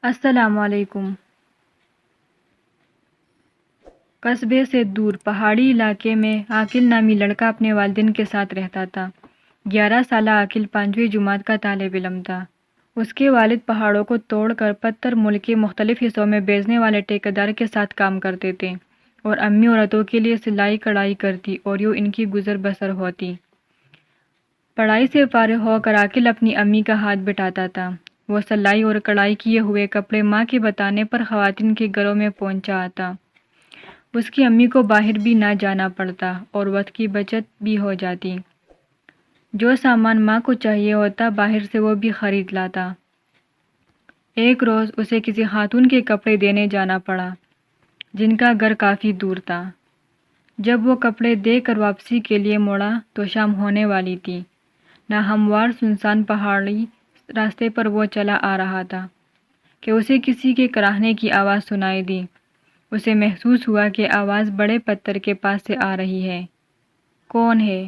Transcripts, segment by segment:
السلام علیکم۔ قصبے سے دور پہاڑی علاقے میں عاقل نامی لڑکا اپنے والدین کے ساتھ رہتا تھا۔ 11 سالہ عاقل 5ویں جماعت کا طالب علم تھا۔ اس کے والد پہاڑوں کو توڑ کر پتھر ملک کے مختلف حصوں میں بیچنے والے ٹھیکیدار کے ساتھ کام کرتے تھے اور امی عورتوں کے لیے سلائی کڑھائی کرتی اور یوں ان کی گزر بسر ہوتی۔ پڑھائی سے فارغ ہو کر عاقل اپنی امی کا ہاتھ بٹاتا تھا۔ وہ سلائی اور کڑھائی کیے ہوئے کپڑے ماں کے بتانے پر خواتین کے گھروں میں پہنچا آتا۔ اس کی امی کو باہر بھی نہ جانا پڑتا اور وقت کی بچت بھی ہو جاتی۔ جو سامان ماں کو چاہیے ہوتا باہر سے وہ بھی خرید لاتا۔ ایک روز اسے کسی خاتون کے کپڑے دینے جانا پڑا جن کا گھر کافی دور تھا۔ جب وہ کپڑے دے کر واپسی کے لیے مڑا تو شام ہونے والی تھی۔ ناہموار سنسان پہاڑی راستے پر وہ چلا آ رہا تھا کہ اسے کسی کے کراہنے کی آواز سنائی دی۔ اسے محسوس ہوا کہ آواز بڑے پتھر کے پاس سے آ رہی ہے۔ کون ہے؟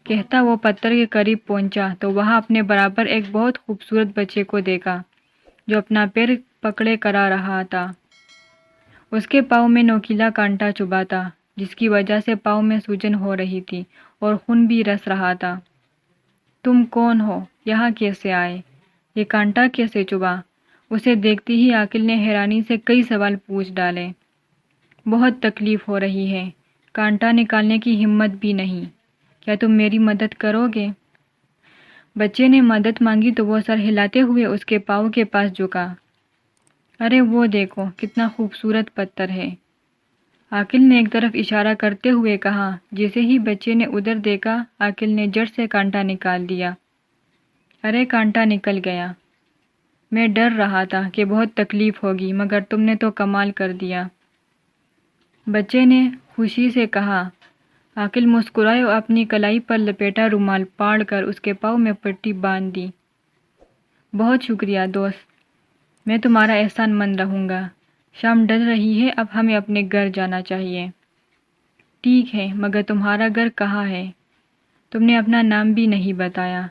کہتا وہ پتھر کے قریب پہنچا تو وہاں اپنے برابر ایک بہت خوبصورت بچے کو دیکھا جو اپنا پیر پکڑے کرا رہا تھا۔ اس کے پاؤں میں نوکیلا کانٹا چبھا تھا جس کی وجہ سے پاؤں میں سوجن ہو رہی تھی اور خون بھی رس رہا تھا۔ تم کون ہو؟ یہاں کیسے آئے؟ یہ کانٹا کیسے چبھا؟ اسے دیکھتے ہی عاقل نے حیرانی سے کئی سوال پوچھ ڈالے۔ بہت تکلیف ہو رہی ہے، کانٹا نکالنے کی ہمت بھی نہیں، کیا تم میری مدد کرو گے؟ بچے نے مدد مانگی تو وہ سر ہلاتے ہوئے اس کے پاؤں کے پاس جھکا۔ ارے وہ دیکھو کتنا خوبصورت پتھر ہے، عاقل نے ایک طرف اشارہ کرتے ہوئے کہا۔ جیسے ہی بچے نے ادھر دیکھا عاقل نے جڑ سے کانٹا نکال دیا۔ ارے کانٹا نکل گیا، میں ڈر رہا تھا کہ بہت تکلیف ہوگی مگر تم نے تو کمال کر دیا، بچے نے خوشی سے کہا۔ عاقل مسکرائے اور اپنی کلائی پر لپیٹا رومال پاڑ کر اس کے پاؤں میں پٹی باندھ دی۔ بہت شکریہ دوست، میں تمہارا احسان مند رہوں گا۔ شام ڈل رہی ہے، اب ہمیں اپنے گھر جانا چاہیے۔ ٹھیک ہے، مگر تمہارا گھر کہاں ہے؟ تم نے اپنا نام بھی نہیں بتایا۔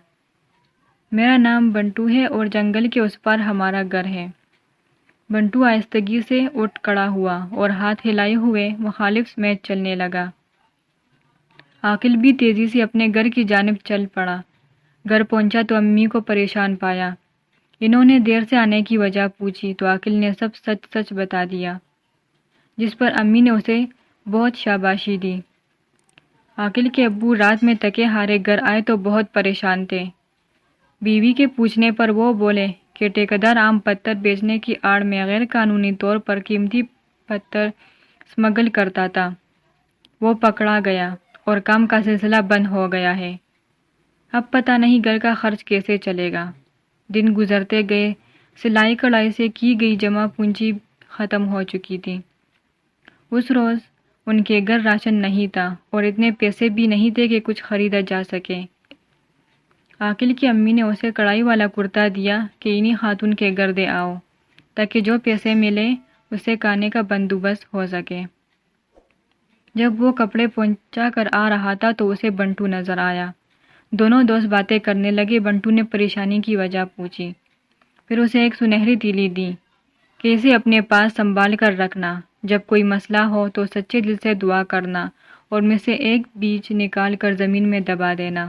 میرا نام بنٹو ہے اور جنگل کے اس پار ہمارا گھر ہے۔ بنٹو آہستگی سے اٹھ کھڑا ہوا اور ہاتھ ہلائے ہوئے مخالف سمیت چلنے لگا۔ عاقل بھی تیزی سے اپنے گھر کی جانب چل پڑا۔ گھر پہنچا تو امی کو پریشان پایا۔ انہوں نے دیر سے آنے کی وجہ پوچھی تو عاقل نے سب سچ سچ بتا دیا، جس پر امی نے اسے بہت شاباشی دی۔ عاقل کے ابو رات میں تکے ہارے گھر آئے تو بہت پریشان تھے۔ بیوی کے پوچھنے پر وہ بولے کہ ٹھیکیدار عام پتھر بیچنے کی آڑ میں غیر قانونی طور پر قیمتی پتھر سمگل کرتا تھا۔ وہ پکڑا گیا اور کام کا سلسلہ بند ہو گیا ہے۔ اب پتہ نہیں گھر کا خرچ کیسے چلے گا۔ دن گزرتے گئے، سلائی کڑھائی سے کی گئی جمع پونجی ختم ہو چکی تھی۔ اس روز ان کے گھر راشن نہیں تھا اور اتنے پیسے بھی نہیں تھے کہ کچھ خریدا جا سکے۔ عاقل کی امی نے اسے کڑھائی والا کرتا دیا کہ انہی خاتون کے گھر دے آؤ تاکہ جو پیسے ملے اسے کھانے کا بندوبست ہو سکے۔ جب وہ کپڑے پہنچا کر آ رہا تھا تو اسے بنٹو نظر آیا۔ دونوں دوست باتیں کرنے لگے۔ بنٹو نے پریشانی کی وجہ پوچھی، پھر اسے ایک سنہری تیلی دی کہ اسے اپنے پاس سنبھال کر رکھنا، جب کوئی مسئلہ ہو تو سچے دل سے دعا کرنا اور میں سے ایک بیج نکال کر زمین میں دبا دینا۔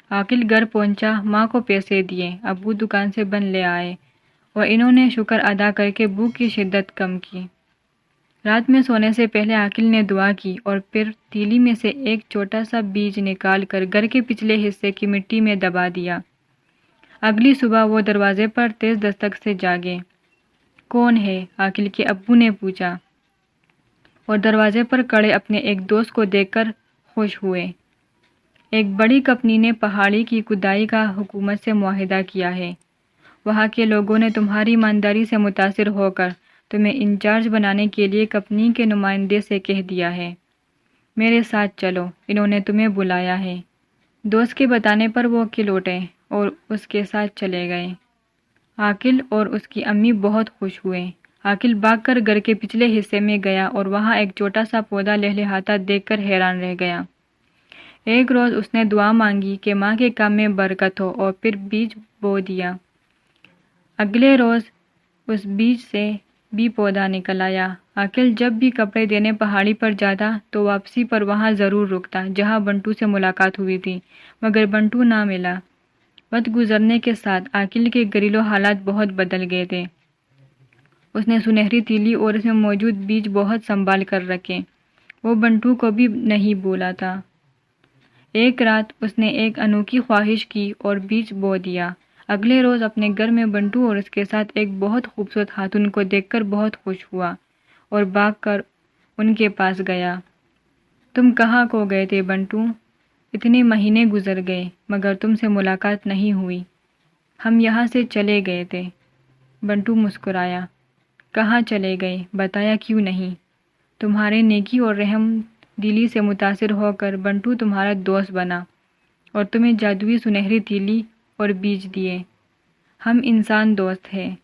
عاقل گھر پہنچا، ماں کو پیسے دیے، ابو دکان سے بن لے آئے اور انہوں نے شکر ادا کر کے بھوک کی شدت کم کی۔ رات میں سونے سے پہلے عاقل نے دعا کی اور پھر تیلی میں سے ایک چھوٹا سا بیج نکال کر گھر کے پچھلے حصے کی مٹی میں دبا دیا۔ اگلی صبح وہ دروازے پر تیز دستک سے جاگے۔ کون ہے؟ عاقل کے ابو نے پوچھا اور دروازے پر کھڑے اپنے ایک دوست کو دیکھ کر خوش ہوئے۔ ایک بڑی کمپنی نے پہاڑی کی کھدائی کا حکومت سے معاہدہ کیا ہے۔ وہاں کے لوگوں نے تمہاری ایمانداری سے متاثر ہو کر تمہیں انچارج بنانے کے لیے کمپنی کے نمائندے سے کہہ دیا ہے۔ میرے ساتھ چلو، انہوں نے تمہیں بلایا ہے۔ دوست کے بتانے پر وہ کھل اٹھے اور اس کے ساتھ چلے گئے۔ عاقل اور اس کی امی بہت خوش ہوئے۔ عاقل بھاگ کر گھر کے پچھلے حصے میں گیا اور وہاں ایک چھوٹا سا پودا لہلہاتا دیکھ کر حیران رہ گیا۔ ایک روز اس نے دعا مانگی کہ ماں کے کام میں برکت ہو اور پھر بیج بو دیا۔ اگلے روز اس بیج سے بھی پودا نکل آیا۔ عاقل جب بھی کپڑے دینے پہاڑی پر جاتا تو واپسی پر وہاں ضرور رکتا جہاں بنٹو سے ملاقات ہوئی تھی، مگر بنٹو نہ ملا۔ وقت گزرنے کے ساتھ عاقل کے گھریلو حالات بہت بدل گئے تھے۔ اس نے سنہری تیلی اور اس میں موجود بیج بہت سنبھال کر رکھے۔ وہ بنٹو کو بھی نہیں بھولا تھا۔ ایک رات اس نے ایک انوکھی خواہش کی اور بیج بو دیا۔ اگلے روز اپنے گھر میں بنٹو اور اس کے ساتھ ایک بہت خوبصورت خاتون کو دیکھ کر بہت خوش ہوا اور بھاگ کر ان کے پاس گیا۔ تم کہاں کھو گئے تھے بنٹو؟ اتنے مہینے گزر گئے مگر تم سے ملاقات نہیں ہوئی۔ ہم یہاں سے چلے گئے تھے۔ بنٹو مسکرایا۔ کہاں چلے گئے؟ بتایا کیوں نہیں؟ تمہارے نیکی اور رحم دلی سے متاثر ہو کر بنٹو تمہارا دوست بنا اور تمہیں جادوئی سنہری تیلی اور بیج دیے۔ ہم انسان دوست ہیں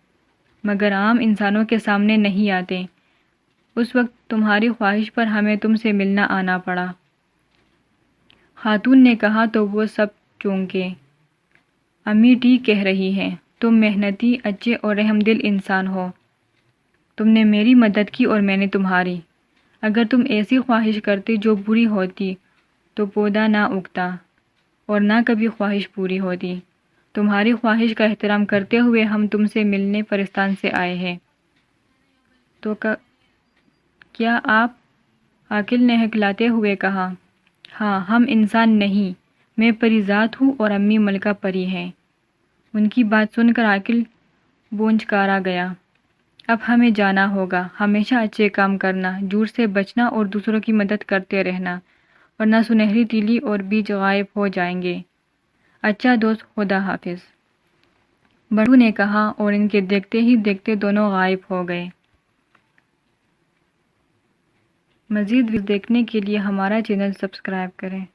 مگر عام انسانوں کے سامنے نہیں آتے۔ اس وقت تمہاری خواہش پر ہمیں تم سے ملنا آنا پڑا۔ خاتون نے کہا تو وہ سب چونکے۔ امی ٹھیک کہہ رہی ہیں، تم محنتی، اچھے اور رحم دل انسان ہو۔ تم نے میری مدد کی اور میں نے تمہاری۔ اگر تم ایسی خواہش کرتے جو بری ہوتی تو پودا نہ اگتا اور نہ کبھی خواہش پوری ہوتی۔ تمہاری خواہش کا احترام کرتے ہوئے ہم تم سے ملنے فرستان سے آئے ہیں۔ تو کیا آپ؟ عاقل نے ہکلاتے ہوئے کہا۔ ہاں، ہم انسان نہیں، میں پری ذات ہوں اور امی ملکہ پری ہیں۔ ان کی بات سن کر عاقل بونجھکارا گیا۔ اب ہمیں جانا ہوگا۔ ہمیشہ اچھے کام کرنا، جھوٹ سے بچنا اور دوسروں کی مدد کرتے رہنا، ورنہ سنہری تیلی اور بیج غائب ہو جائیں گے۔ اچھا دوست، خدا حافظ، بنٹو نے کہا اور ان کے دیکھتے ہی دیکھتے دونوں غائب ہو گئے۔ مزید ویڈیوز دیکھنے کے لیے ہمارا چینل سبسکرائب کریں۔